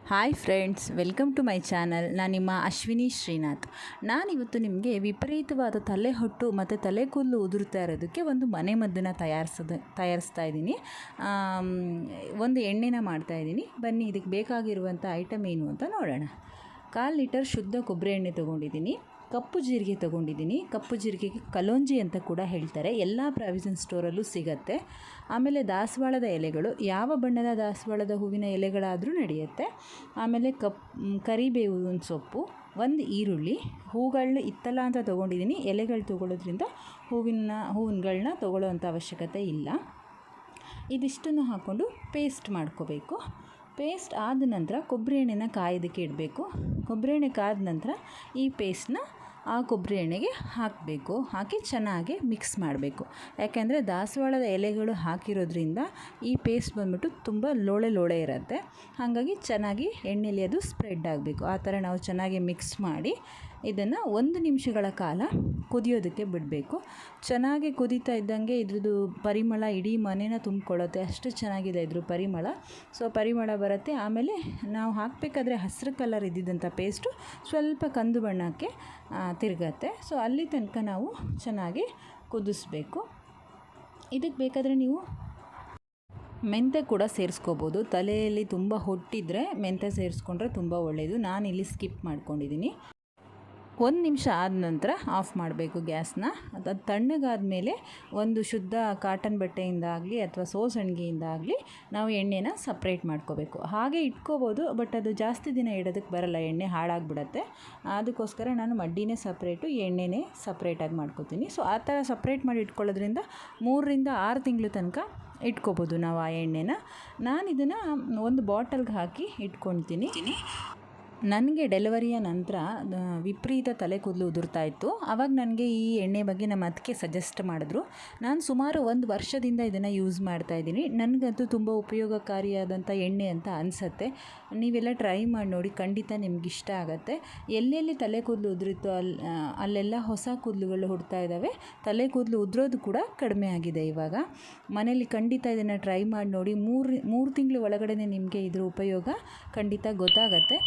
Hi friends, welcome to my channel. ನಾನು ನಿಮ್ಮ ಅಶ್ವಿನಿ ಶ್ರೀನಾಥ್. ನಾನಿವತ್ತು ನಿಮಗೆ ವಿಪರೀತವಾದ ತಲೆಹೊಟ್ಟು ಮತ್ತು ತಲೆ ಕೂದಲು ಉದುರ್ತಾ ಇರೋದಕ್ಕೆ ಒಂದು ಮನೆಮದ್ದನ್ನು ತಯಾರಿಸ್ತಾ ಇದ್ದೀನಿ. ಒಂದು ಎಣ್ಣೆನ ಮಾಡ್ತಾಯಿದ್ದೀನಿ. ಬನ್ನಿ ಇದಕ್ಕೆ ಬೇಕಾಗಿರುವಂಥ ಐಟಮ್ ಏನು ಅಂತ ನೋಡೋಣ. 1/4 ಲೀಟರ್ ಶುದ್ಧ ಕೊಬ್ಬರಿ ಎಣ್ಣೆ ತೊಗೊಂಡಿದ್ದೀನಿ. ಕಪ್ಪು ಜೀರಿಗೆ ತೊಗೊಂಡಿದ್ದೀನಿ. ಕಪ್ಪು ಜೀರಿಗೆಗೆ ಕಲೋಂಜಿ ಅಂತ ಕೂಡ ಹೇಳ್ತಾರೆ. ಎಲ್ಲ ಪ್ರಾವಿಷನ್ ಸ್ಟೋರಲ್ಲೂ ಸಿಗತ್ತೆ. ಆಮೇಲೆ ದಾಸವಾಳದ ಎಲೆಗಳು, ಯಾವ ಬಣ್ಣದ ದಾಸವಾಳದ ಹೂವಿನ ಎಲೆಗಳಾದರೂ ನಡೆಯುತ್ತೆ. ಆಮೇಲೆ ಕರಿಬೇವಿನ ಸೊಪ್ಪು, 1 ಈರುಳ್ಳಿ, ಹೂಗಳು ಇತ್ತಲ್ಲ ಅಂತ ತೊಗೊಂಡಿದ್ದೀನಿ. ಎಲೆಗಳು ತೊಗೊಳ್ಳೋದ್ರಿಂದ ಹೂವುಗಳನ್ನ ತೊಗೊಳ್ಳೋ ಅಂಥ ಅವಶ್ಯಕತೆ ಇಲ್ಲ. ಇದಿಷ್ಟನ್ನು ಹಾಕ್ಕೊಂಡು ಪೇಸ್ಟ್ ಮಾಡ್ಕೋಬೇಕು. ಪೇಸ್ಟ್ ಆದ ನಂತರ ಕೊಬ್ಬರಿ ಎಣ್ಣೆನ ಕಾಯೋದಕ್ಕೆ ಇಡಬೇಕು. ಕೊಬ್ಬರಿ ಎಣ್ಣೆ ಕಾದ ನಂತರ ಈ ಪೇಸ್ಟನ್ನ ಆ ಕೊಬ್ಬರಿ ಎಣ್ಣೆಗೆ ಹಾಕಬೇಕು. ಹಾಕಿ ಚೆನ್ನಾಗಿ ಮಿಕ್ಸ್ ಮಾಡಬೇಕು. ಯಾಕೆಂದರೆ ದಾಸವಾಳದ ಎಲೆಗಳು ಹಾಕಿರೋದ್ರಿಂದ ಈ ಪೇಸ್ಟ್ ಬಂದ್ಬಿಟ್ಟು ತುಂಬ ಲೋಳೆ ಇರುತ್ತೆ. ಹಾಗಾಗಿ ಚೆನ್ನಾಗಿ ಎಣ್ಣೆಲಿ ಅದು ಸ್ಪ್ರೆಡ್ ಆಗಬೇಕು. ಆ ಥರ ನಾವು ಚೆನ್ನಾಗಿ ಮಿಕ್ಸ್ ಮಾಡಿ ಇದನ್ನು 1 ನಿಮಿಷಗಳ ಕಾಲ ಕುದಿಯೋದಕ್ಕೆ ಬಿಡಬೇಕು. ಚೆನ್ನಾಗಿ ಕುದೀತಾ ಇದ್ದಂಗೆ ಇದ್ರದ್ದು ಪರಿಮಳ ಇಡೀ ಮನೇನ ತುಂಬಿಕೊಳ್ಳುತ್ತೆ. ಅಷ್ಟು ಚೆನ್ನಾಗಿದೆ ಇದ್ರ ಪರಿಮಳ. ಸೊ ಪರಿಮಳ ಬರುತ್ತೆ. ಆಮೇಲೆ ನಾವು ಹಾಕಬೇಕಾದ್ರೆ ಹಸಿರು ಕಲರ್ ಇದ್ದಿದ್ದಂಥ ಪೇಸ್ಟು ಸ್ವಲ್ಪ ಕಂದು ಬಣ್ಣಕ್ಕೆ ತಿರುಗತ್ತೆ. ಸೊ ಅಲ್ಲಿ ತನಕ ನಾವು ಚೆನ್ನಾಗಿ ಕುದಿಸ್ಬೇಕು. ಇದಕ್ಕೆ ಬೇಕಾದರೆ ನೀವು ಮೆಂತ್ಯ ಕೂಡ ಸೇರಿಸ್ಕೋಬೋದು. ತಲೆಯಲ್ಲಿ ತುಂಬ ಹೊಟ್ಟಿದ್ರೆ ಮೆಂತ್ಯ ಸೇರಿಸ್ಕೊಂಡ್ರೆ ತುಂಬ ಒಳ್ಳೆಯದು. ನಾನಿಲ್ಲಿ ಸ್ಕಿಪ್ ಮಾಡ್ಕೊಂಡಿದ್ದೀನಿ. 1 ನಿಮಿಷ ಆದ ನಂತರ ಆಫ್ ಮಾಡಬೇಕು ಗ್ಯಾಸ್ನ. ಅದು ತಣ್ಣಗಾದ ಮೇಲೆ ಒಂದು ಶುದ್ಧ ಕಾಟನ್ ಬಟ್ಟೆಯಿಂದಾಗಲಿ ಅಥವಾ ಸೋಸಣಿಗೆಯಿಂದಾಗಲಿ ನಾವು ಎಣ್ಣೆನ ಸಪ್ರೇಟ್ ಮಾಡ್ಕೋಬೇಕು. ಹಾಗೆ ಇಟ್ಕೋಬೋದು, ಬಟ್ ಅದು ಜಾಸ್ತಿ ದಿನ ಇಡೋದಕ್ಕೆ ಬರಲ್ಲ, ಎಣ್ಣೆ ಹಾಳಾಗಿಬಿಡತ್ತೆ. ಅದಕ್ಕೋಸ್ಕರ ನಾನು ಮಡ್ಡಿನೇ ಸಪ್ರೇಟು, ಎಣ್ಣೆನೇ ಸಪ್ರೇಟಾಗಿ ಮಾಡ್ಕೋತೀನಿ. ಸೊ ಆ ಥರ ಸಪ್ರೇಟ್ ಮಾಡಿ ಇಟ್ಕೊಳ್ಳೋದ್ರಿಂದ 3 ರಿಂದ 6 ತಿಂಗಳು ತನಕ ಇಟ್ಕೋಬೋದು ನಾವು ಆ ಎಣ್ಣೆನ. ನಾನು ಇದನ್ನು ಒಂದು ಬಾಟಲ್ಗೆ ಹಾಕಿ ಇಟ್ಕೊಳ್ತೀನಿ. ನನಗೆ ಡೆಲಿವರಿಯ ನಂತರ ವಿಪರೀತ ತಲೆ ಕೂದಲು ಉದುರ್ತಾ ಇತ್ತು. ಆವಾಗ ನನಗೆ ಈ ಎಣ್ಣೆ ಬಗ್ಗೆ ನಮ್ಮ ಅತ್ತಿಗೆ ಸಜೆಸ್ಟ್ ಮಾಡಿದ್ರು. ನಾನು ಸುಮಾರು 1 ವರ್ಷದಿಂದ ಇದನ್ನು ಯೂಸ್ ಮಾಡ್ತಾಯಿದ್ದೀನಿ. ನನಗಂತೂ ತುಂಬ ಉಪಯೋಗಕಾರಿಯಾದಂಥ ಎಣ್ಣೆ ಅಂತ ಅನಿಸುತ್ತೆ. ನೀವೆಲ್ಲ ಟ್ರೈ ಮಾಡಿ ನೋಡಿ, ಖಂಡಿತ ನಿಮ್ಗೆ ಇಷ್ಟ ಆಗುತ್ತೆ. ಎಲ್ಲೆಲ್ಲಿ ತಲೆ ಕೂದಲು ಉದುರಿತ್ತು ಅಲ್ಲೆಲ್ಲ ಹೊಸ ಕೂದಲುಗಳು ಹುಡ್ತಾ ಇದ್ದಾವೆ. ತಲೆ ಕೂದಲು ಉದುರೋದು ಕೂಡ ಕಡಿಮೆ ಆಗಿದೆ ಇವಾಗ. ಮನೇಲಿ ಖಂಡಿತ ಇದನ್ನು ಟ್ರೈ ಮಾಡಿ ನೋಡಿ. 3 ತಿಂಗಳು ಒಳಗಡೆ ನಿಮಗೆ ಇದ್ರ ಉಪಯೋಗ ಖಂಡಿತ ಗೊತ್ತಾಗತ್ತೆ.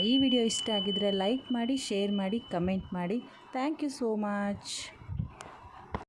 ಈ ವಿಡಿಯೋ ಇಷ್ಟ ಆಗಿದ್ದರೆ ಲೈಕ್ ಮಾಡಿ, ಶೇರ್ ಮಾಡಿ, ಕಮೆಂಟ್ ಮಾಡಿ. Thank you so much.